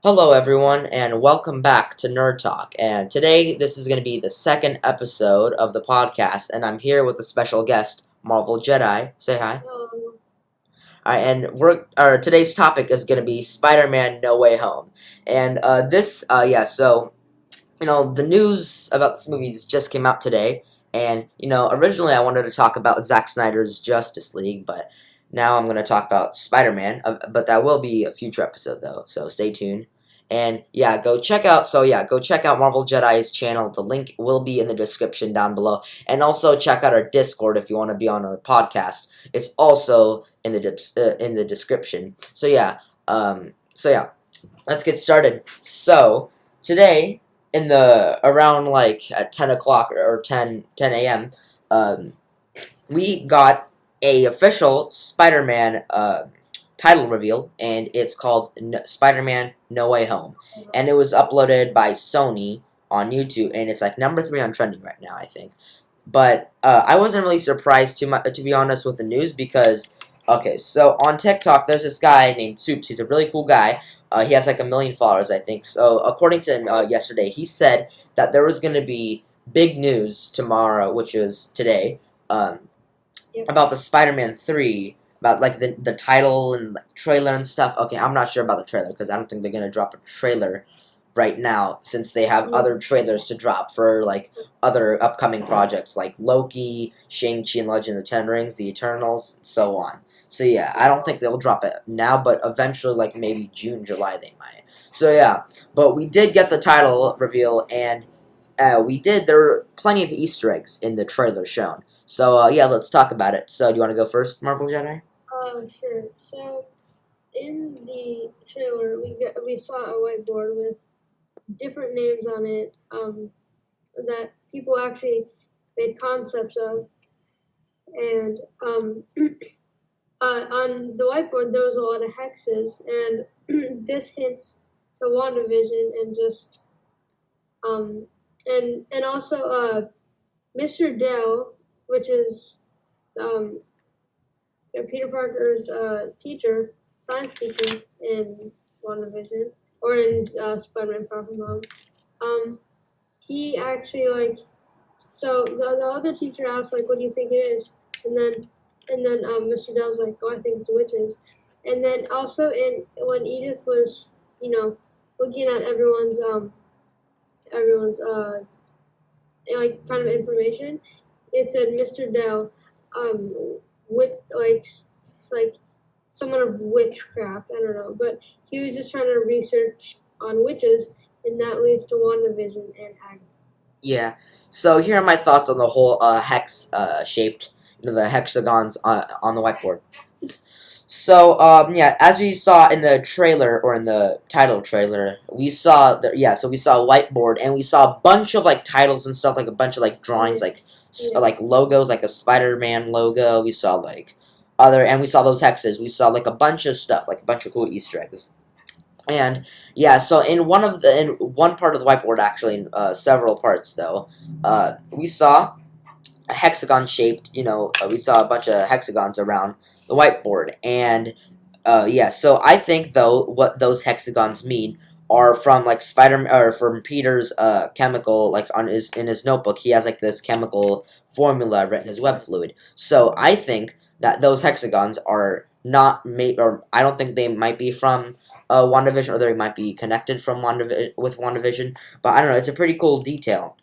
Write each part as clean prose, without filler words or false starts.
Hello, everyone, and welcome back to Nerd Talk. And today, this is going to be the second episode of the podcast, and I'm here with a special guest, Marvel Jedi. Say hi. Um, And our today's topic is going to be Spider-Man: No Way Home. And the news about this movie just came out today, and originally I wanted to talk about Zack Snyder's Justice League, but now I'm going to talk about Spider-Man. But that will be a future episode, though, so stay tuned. And yeah, go check out. Go check out Marvel Jedi's channel. The link will be in the description down below, and also check out our Discord if you want to be on our podcast. It's also in the description. Let's get started. So today, in the around like at 10 o'clock or 10 a.m., um, we got a official Spider-Man title reveal, and it's called Spider-Man: No Way Home, and it was uploaded by Sony on YouTube, and it's like number 3 on trending right now, I think. But I wasn't really surprised too much, to be honest, with the news because okay, so on TikTok there's this guy named Soups. He's a really cool guy. He has like 1 million followers, I think. So according to yesterday, he said that there was going to be big news tomorrow, which is today, about the Spider-Man 3, about like the title and like, trailer and stuff. Okay, I'm not sure about the trailer because I don't think they're going to drop a trailer right now since they have other trailers to drop for like other upcoming projects like Loki, Shang-Chi and Legend of the Ten Rings, The Eternals, and so on. So yeah, I don't think they'll drop it now, but eventually like maybe June, July they might. So yeah, but we did get the title reveal, and there were plenty of Easter eggs in the trailer shown. So yeah, let's talk about it. So do you want to go first, Marvel Jedi? sure. So in the trailer, we saw a whiteboard with different names on it that people actually made concepts of, and on the whiteboard there was a lot of hexes, and this hints to WandaVision and just and also Mr. Dell, which is um, Peter Parker's science teacher in WandaVision, or in Spider-Man Far From Home. He actually so the other teacher asked what do you think it is, and then Mr. Dell's like, oh, I think it's witches, and then also when Edith was looking at everyone's kind of information, it said Mr. Dell with like somewhat of witchcraft. I don't know, but he was just trying to research on witches, and that leads to WandaVision and Agatha. Yeah. So here are my thoughts on the whole hex shaped, the hexagons on the whiteboard. So yeah, as we saw in the trailer or in the title trailer, we saw so we saw a whiteboard, and we saw a bunch of like titles and stuff, like a bunch of like drawings, like logos, like a Spider-Man logo. We saw and we saw those hexes. We saw like a bunch of stuff, like a bunch of cool Easter eggs. And yeah, so in one part of the whiteboard, actually, in several parts though, we saw a hexagon shaped. We saw a bunch of hexagons around the whiteboard, and yeah. So I think though what those hexagons mean are from like or from Peter's chemical, like in his notebook. He has like this chemical formula written in his web fluid. So I think that those hexagons are not made, or I don't think they might be from WandaVision, or they might be connected from with WandaVision. But I don't know. It's a pretty cool detail.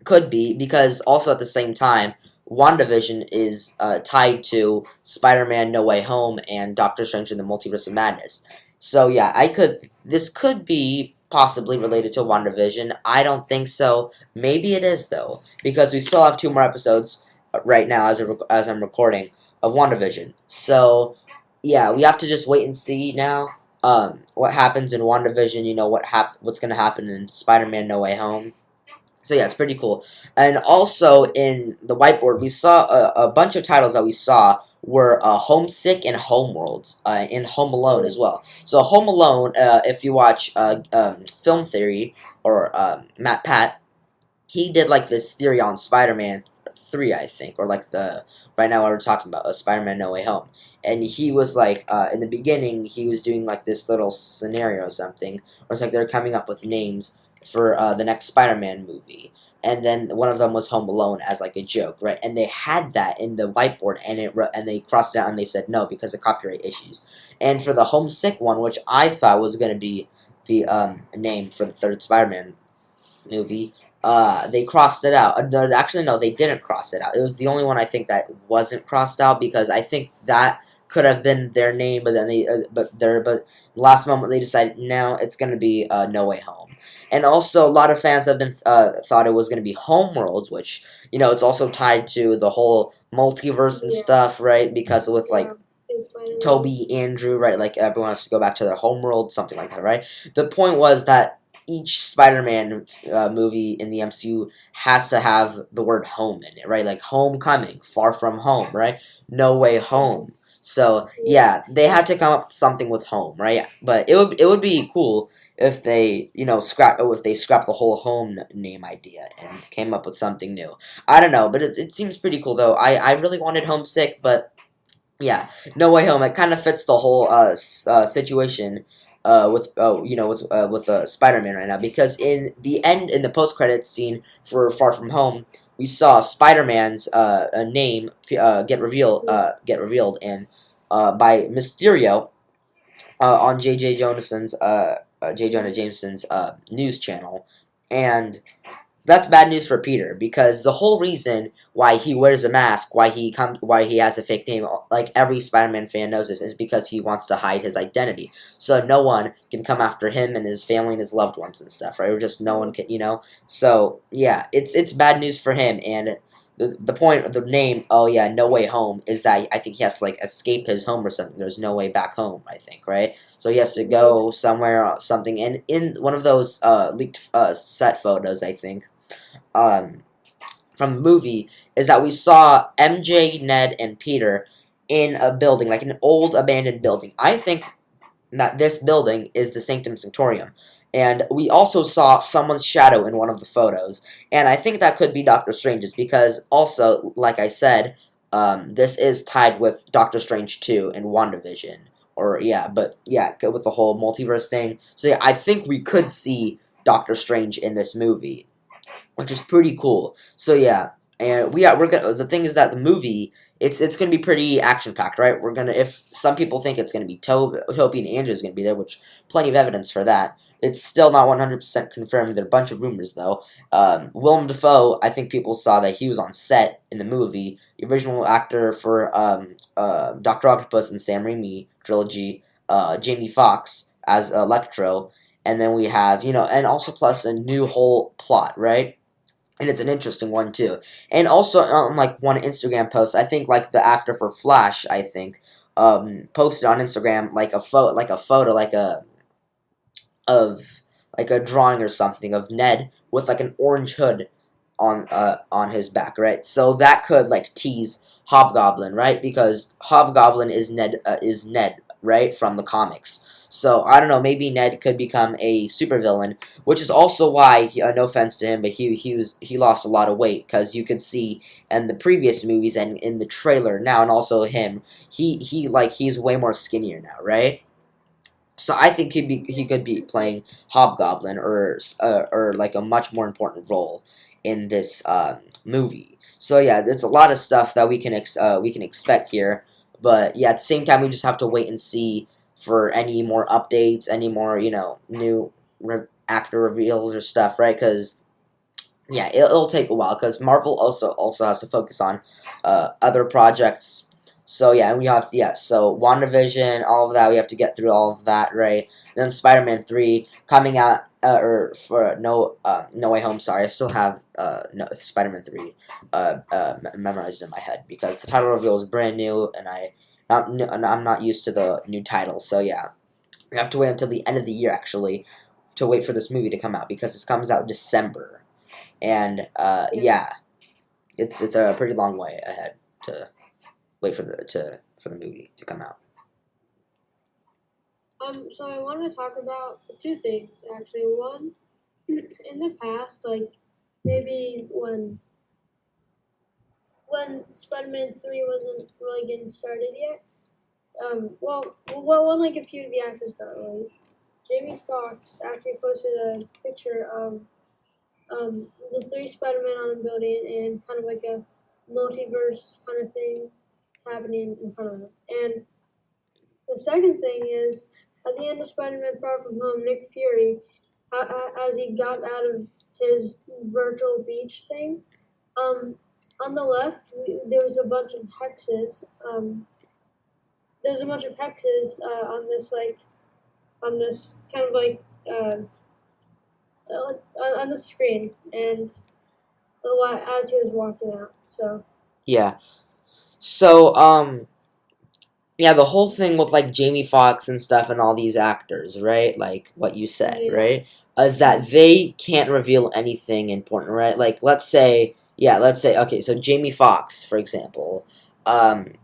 Could be, because also at the same time, WandaVision is tied to Spider-Man: No Way Home and Doctor Strange in the Multiverse of Madness. So yeah, this could be possibly related to WandaVision. I don't think so. Maybe it is though, because we still have 2 more episodes right now as I'm recording of WandaVision. So yeah, we have to just wait and see now. What happens in WandaVision? What's gonna happen in Spider-Man: No Way Home. So yeah, it's pretty cool. And also in the whiteboard, we saw a bunch of titles that we saw were Homesick and Homeworlds, and Home Alone as well. So Home Alone, if you watch Film Theory or Matt Pat, he did like this theory on Spider-Man 3, I think, or like the right now what we're talking about, Spider-Man No Way Home. And he was like, in the beginning, he was doing like this little scenario or something, or it's like they're coming up with names for the next Spider-Man movie. And then one of them was Home Alone as like a joke, right? And they had that in the whiteboard, and and they crossed it out and they said no because of copyright issues. And for the Homesick one, which I thought was going to be the name for the third Spider-Man movie, they crossed it out. Actually, no, they didn't cross it out. It was the only one I think that wasn't crossed out because I think that could have been their name, but then but last moment they decided no, it's gonna be No Way Home. And also, a lot of fans have been thought it was gonna be Homeworlds, which it's also tied to the whole multiverse and stuff, right? Because with like Toby, Andrew, right? Like everyone has to go back to their homeworld, something like that, right? The point was that each Spider-Man movie in the MCU has to have the word home in it, right? Like Homecoming, Far From Home, right? No Way Home. So yeah, they had to come up with something with home, right? But it would be cool if they scrap the whole home name idea and came up with something new. I don't know, but it seems pretty cool though. I really wanted Homesick, but yeah, No Way Home. It kind of fits the whole situation with Spider-Man right now because in the post credits scene for Far From Home, we saw Spider-Man's name get revealed and by Mysterio on J. Jonah Jameson's news channel, and that's bad news for Peter because the whole reason why he wears a mask, why he has a fake name, like every Spider-Man fan knows this, is because he wants to hide his identity, so no one can come after him and his family and his loved ones and stuff, right? Or just no one can. So yeah, it's bad news for him, and the point of the name, oh yeah, No Way Home, is that I think he has to like escape his home or something. There's no way back home, I think, right? So he has to go somewhere or something, and in one of those leaked set photos, I think um, from the movie is that we saw MJ, Ned, and Peter in a building, like an old abandoned building. I think that this building is the Sanctum Sanctorium. And we also saw someone's shadow in one of the photos. And I think that could be Doctor Strange's because also, like I said, this is tied with Doctor Strange 2 and WandaVision. With the whole multiverse thing. So yeah, I think we could see Doctor Strange in this movie, which is pretty cool. So yeah, and we're gonna. The thing is that the movie it's gonna be pretty action packed, right? We're gonna if some people think it's gonna be Toby and Andrew's gonna be there, which plenty of evidence for that. It's still not 100% confirmed. There are a bunch of rumors though. Willem Dafoe, I think people saw that he was on set in the movie. The original actor for Doctor Octopus and Sam Raimi trilogy, Jamie Foxx as Electro, and then we have and also plus a new whole plot, right? And it's an interesting one too. And also on like one Instagram post, I think like the actor for Flash, I think, posted on Instagram like a photo of like a drawing or something of Ned with like an orange hood on his back, right? So that could like tease Hobgoblin, right? Because Hobgoblin is Ned, right, from the comics. So I don't know, maybe Ned could become a supervillain, which is also why, no offense to him, but he lost a lot of weight because you could see in the previous movies and in the trailer now, and also him, he's way more skinnier now, right? So I think he could be playing Hobgoblin or like a much more important role in this movie. So yeah, there's a lot of stuff that we can expect here. But yeah, at the same time, we just have to wait and see for any more updates, any more new actor reveals or stuff, right? Because yeah, it'll take a while because Marvel also has to focus on other projects. So yeah, and we have to so WandaVision, all of that, we have to get through all of that, right? And then Spider-Man 3 coming out or for No Way Home. Sorry, I still have no, Spider-Man 3 memorized in my head because the title reveal is brand new and I'm not used to the new titles. So yeah, we have to wait until the end of the year actually to wait for this movie to come out because it comes out December. And yeah, it's a pretty long way ahead to wait for the movie to come out. So I want to talk about two things actually. One, in the past, like maybe when when Spider-Man 3 wasn't really getting started yet. Well, like a few of the actors got released. Jamie Foxx actually posted a picture of the three Spider-Man on a building and kind of like a multiverse kind of thing happening in front of him. And the second thing is, at the end of Spider-Man Far From Home, Nick Fury, as he got out of his virtual beach thing, um, on the left there was a bunch of hexes. There's a bunch of hexes on this kind of like on the screen, and as he was walking out. So Yeah. So, yeah, the whole thing with like Jamie Foxx and stuff and all these actors, right? Like what you said, yeah, right? Is that they can't reveal anything important, right? Like let's say, okay, so Jamie Foxx, for example,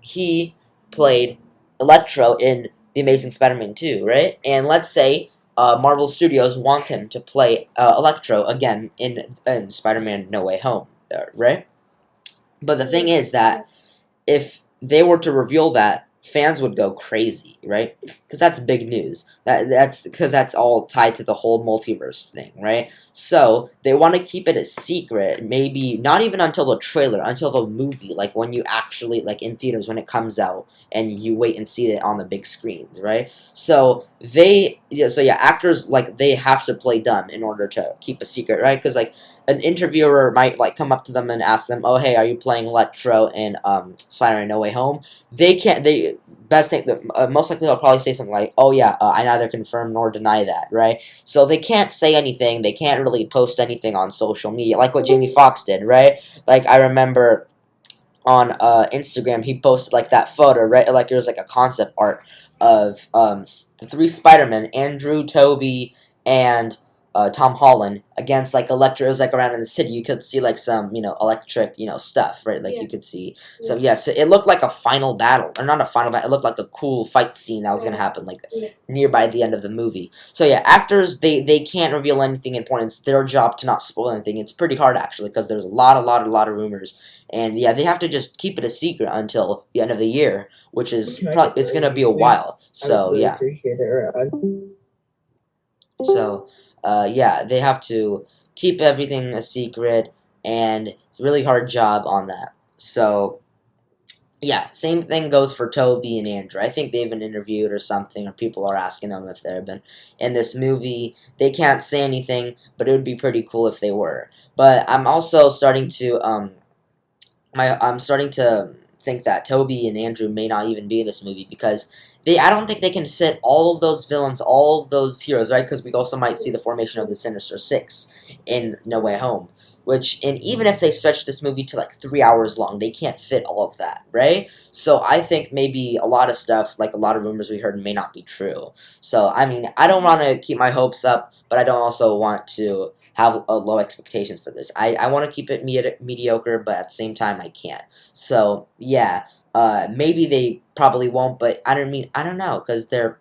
he played Electro in The Amazing Spider-Man 2, right? And let's say Marvel Studios wants him to play Electro again in Spider-Man No Way Home, right? But the thing is yeah, that if they were to reveal that, fans would go crazy, right? Because that's big news. That's because that's all tied to the whole multiverse thing, right? So they want to keep it a secret, maybe not even until the trailer, until the movie, like when you actually like in theaters when it comes out and you wait and see it on the big screens, right? So actors like they have to play dumb in order to keep a secret, right? Because like an interviewer might like come up to them and ask them, "Oh, hey, are you playing Electro in Spider-Man No Way Home?" They can't. They best thing. Most likely, they'll probably say something like, "Oh yeah, I neither confirm nor deny that." Right? So they can't say anything. They can't really post anything on social media, like what Jamie Foxx did. Right? Like I remember on Instagram, he posted like that photo, right? Like it was like a concept art of the three Spider-Men, Andrew, Toby, and Tom Holland against like Electro. It was like around in the city. You could see like some electric stuff, right? Like yeah, you could see some So it looked like a final battle, or not a final battle. It looked like a cool fight scene that was gonna happen like yeah, nearby the end of the movie. So yeah, actors they can't reveal anything important. It's their job to not spoil anything. It's pretty hard actually because there's a lot of rumors. And yeah, they have to just keep it a secret until the end of the year, which is probably it's gonna be a while. So yeah, so yeah, they have to keep everything a secret, and it's a really hard job on that. So yeah, same thing goes for Toby and Andrew. I think they've been interviewed or something, or people are asking them if they've been in this movie. They can't say anything, but it would be pretty cool if they were. But I'm also starting to I'm starting to think that Toby and Andrew may not even be in this movie because I don't think they can fit all of those villains, all of those heroes, right? Because we also might see the formation of the Sinister Six in No Way Home. And even if they stretch this movie to like 3 hours long, they can't fit all of that, right? So I think maybe a lot of stuff, like a lot of rumors we heard, may not be true. So I mean, I don't want to keep my hopes up, but I don't also want to have low expectations for this. I want to keep it mediocre, but at the same time, I can't. So yeah, maybe they probably won't, but I don't know, because there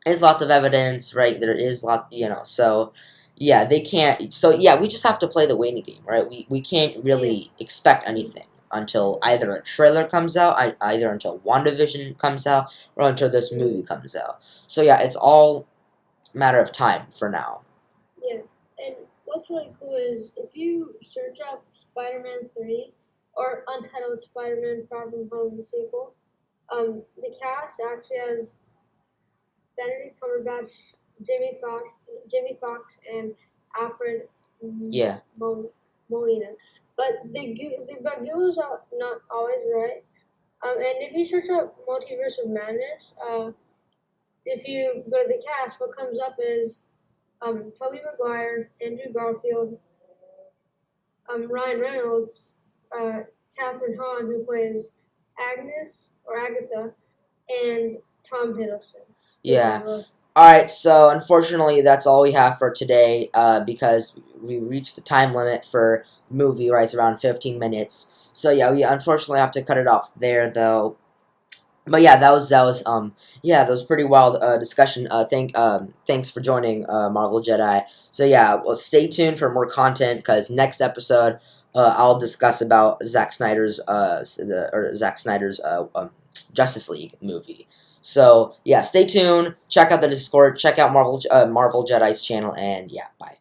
is lots of evidence, right? There is lots. So yeah, they can't. So yeah, we just have to play the waiting game, right? We can't yeah, really expect anything until either a trailer comes out, either until WandaVision comes out, or until this movie comes out. So yeah, it's all a matter of time for now. yeah. And what's really cool is if you search up Spider-Man 3 or Untitled Spider-Man Far From Home sequel, the cast actually has Benedict Cumberbatch, Jimmy Fox, and Alfred Yeah. Molina. But but Google's not always right. And if you search up Multiverse of Madness, if you go to the cast, what comes up is Tobey Maguire, Andrew Garfield, Ryan Reynolds, Catherine Hahn, who plays Agnes or Agatha, and Tom Hiddleston. Yeah. Alright, so unfortunately, that's all we have for today because we reached the time limit for movie, right? It's around 15 minutes. So yeah, we unfortunately have to cut it off there, though. But yeah, that was pretty wild discussion. Thanks for joining Marvel Jedi. So yeah, well, stay tuned for more content because next episode I'll discuss about Zack Snyder's Justice League movie. So yeah, stay tuned. Check out the Discord. Check out Marvel Jedi's channel, and yeah, bye.